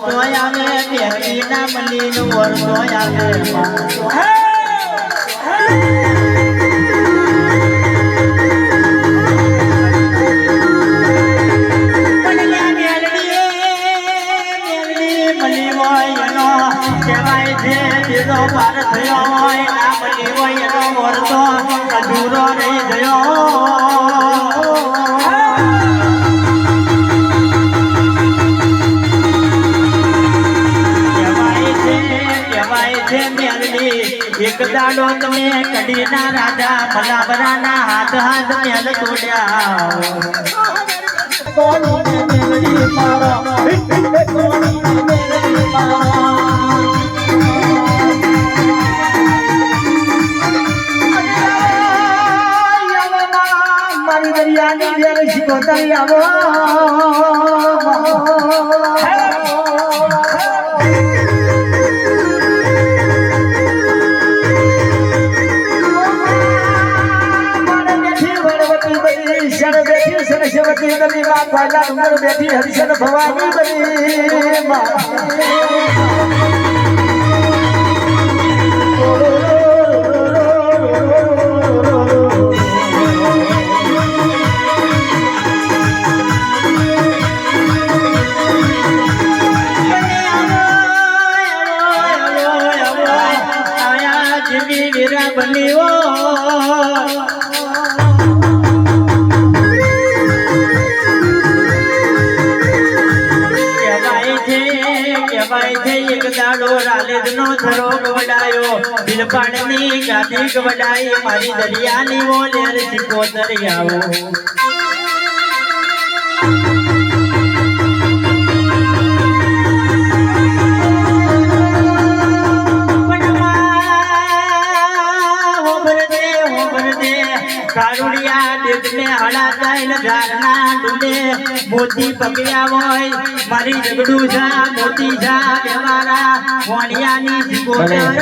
વરસોય આવે બેટીના મલીનું વરસોય આવે પાર થયો હોય ના મળી હોય એનો વરસો અધૂરો રહી ગયો કહેવાય છે મેલડી એક દાડો તમે કડીના રાજા ભલાભરાના હાથ હાથ મેલ તોડ્યા મેલડી મારો દરિયાની બેર શીખોતરી આવો બેઠી સરસ્વતી બની બાપા ડુંગર બેઠી હરિશન ભવાની બની એક દાડો રાલેદ નો થરો ગવડાયો દિલપાડની ગાદી ગવડાઈ મારી દરિયાની ઓલેર શીખોતરી આવો કારુડિયા દેખ મે હડા જાય ધારના ડુલે મોતી પકડ્યા હોય મારી જગડું જા મોતી જા બેવારા મોણિયાની શીખોતર